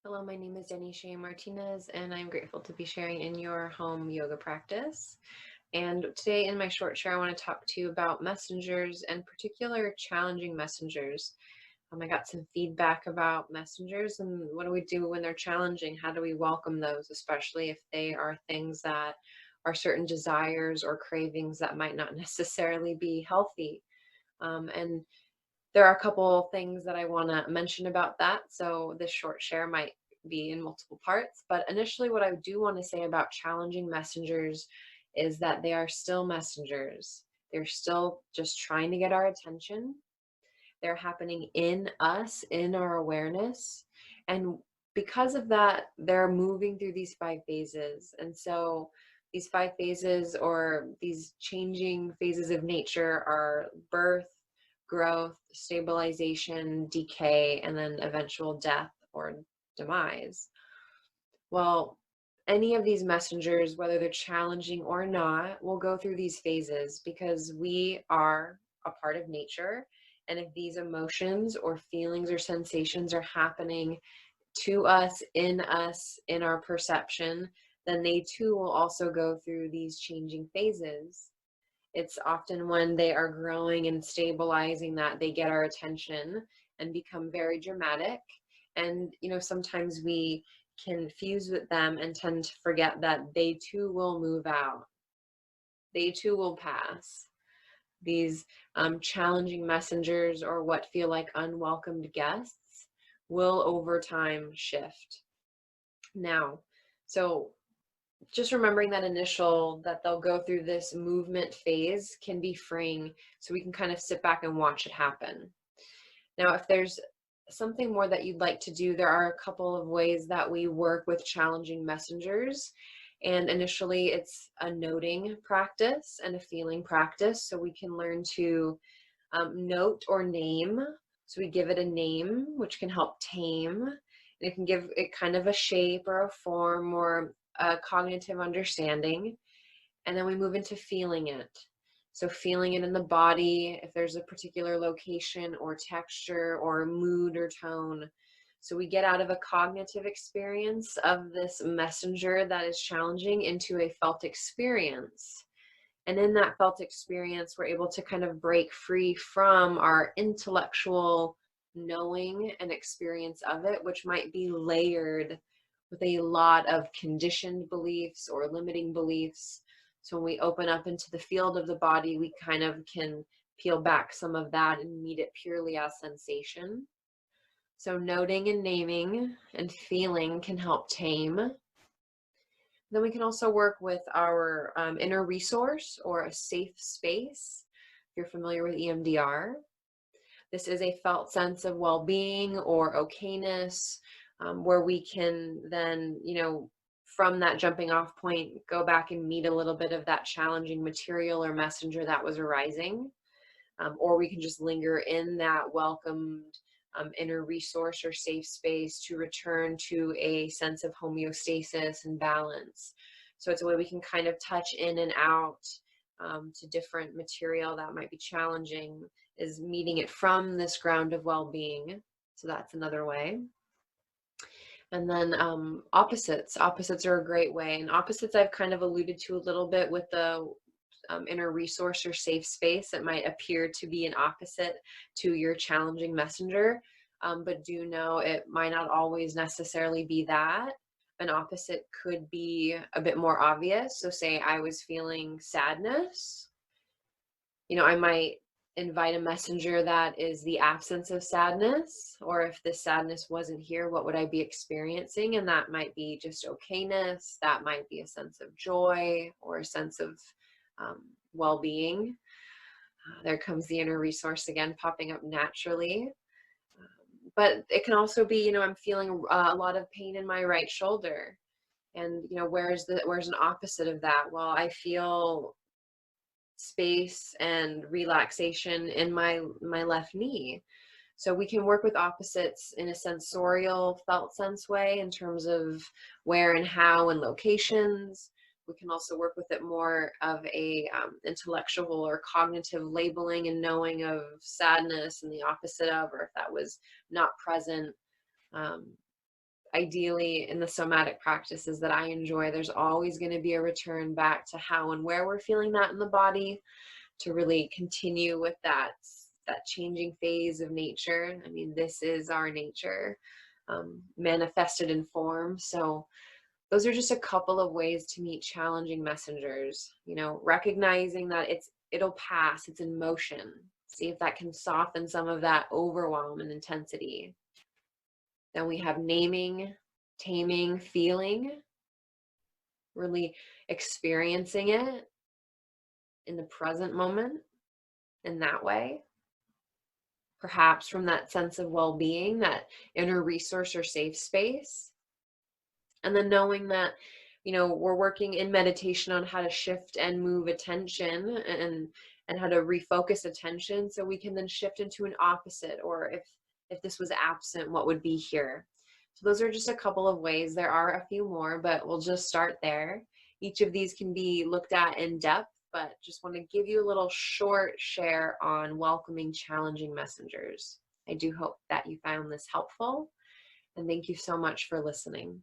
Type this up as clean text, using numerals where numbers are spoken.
Hello, my name is Denny Shea Martinez, and I'm grateful to be sharing in your home yoga practice. And today, in my short share, I want to talk to you about messengers and particular challenging messengers. I got some feedback about messengers and what do we do when they're challenging? How do we welcome those, especially if they are things that are certain desires or cravings that might not necessarily be healthy? And there are a couple things that I want to mention about that. So this short share might be in multiple parts, but initially what I do want to say about challenging messengers is that they are still messengers. They're still just trying to get our attention. They're happening in us, in our awareness. And because of that, they're moving through these 5 phases. And so these 5 phases, or these changing phases of nature, are birth, growth, stabilization, decay, and then eventual death or demise. Well, any of these messengers, whether they're challenging or not, will go through these phases because we are a part of nature. And if these emotions or feelings or sensations are happening to us, in our perception, then they too will also go through these changing phases. It's often when they are growing and stabilizing that they get our attention and become very dramatic. And, sometimes we can fuse with them and tend to forget that they too will move out. They too will pass. These challenging messengers, or what feel like unwelcomed guests, will over time shift. Now, so just remembering that they'll go through this movement phase can be freeing, so we can kind of sit back and watch it happen. Now, if there's something more that you'd like to do, there are a couple of ways that we work with challenging messengers. And initially, it's a noting practice and a feeling practice. So we can learn to note or name. So we give it a name, which can help tame. And it can give it kind of a shape or a form or a cognitive understanding. And then we move into feeling it. So feeling it in the body, if there's a particular location or texture or mood or tone. So we get out of a cognitive experience of this messenger that is challenging into a felt experience. And in that felt experience, we're able to kind of break free from our intellectual knowing and experience of it, which might be layered with a lot of conditioned beliefs or limiting beliefs. So when we open up into the field of the body, we kind of can peel back some of that and meet it purely as sensation. So noting and naming and feeling can help tame. Then we can also work with our inner resource or a safe space. If you're familiar with EMDR, this is a felt sense of well-being or okayness, where we can then, from that jumping off point, go back and meet a little bit of that challenging material or messenger that was arising. Or we can just linger in that welcomed inner resource or safe space to return to a sense of homeostasis and balance. So it's a way we can kind of touch in and out to different material that might be challenging, is meeting it from this ground of well-being. So that's another way. And then opposites. Opposites are a great way. And opposites I've kind of alluded to a little bit with the inner resource or safe space. It might appear to be an opposite to your challenging messenger, but do know it might not always necessarily be that. An opposite could be a bit more obvious. So say I was feeling sadness, I might invite a messenger that is the absence of sadness, or if this sadness wasn't here, what would I be experiencing? And that might be just okayness, that might be a sense of joy or a sense of well-being. There comes the inner resource again, popping up naturally. But it can also be, I'm feeling a lot of pain in my right shoulder. And, where's an opposite of that? Well, I feel space and relaxation in my left knee. So we can work with opposites in a sensorial, felt sense way in terms of where and how and locations. We can also work with it more of a intellectual or cognitive labeling and knowing of sadness and the opposite of, or if that was not present. ideally in the somatic practices that I enjoy, there's always going to be a return back to how and where we're feeling that in the body to really continue with that changing phase of nature. I mean, this is our nature, manifested in form. So those are just a couple of ways to meet challenging messengers, recognizing that it'll pass, it's in motion. See if that can soften some of that overwhelm and intensity. Then we have naming, taming, feeling, really experiencing it in the present moment in that way. Perhaps from that sense of well-being, that inner resource or safe space. And then knowing that, we're working in meditation on how to shift and move attention and how to refocus attention so we can then shift into an opposite, or if this was absent, what would be here. So those are just a couple of ways. There are a few more, but we'll just start there. Each of these can be looked at in depth, but just want to give you a little short share on welcoming challenging messengers. I do hope that you found this helpful, and thank you so much for listening.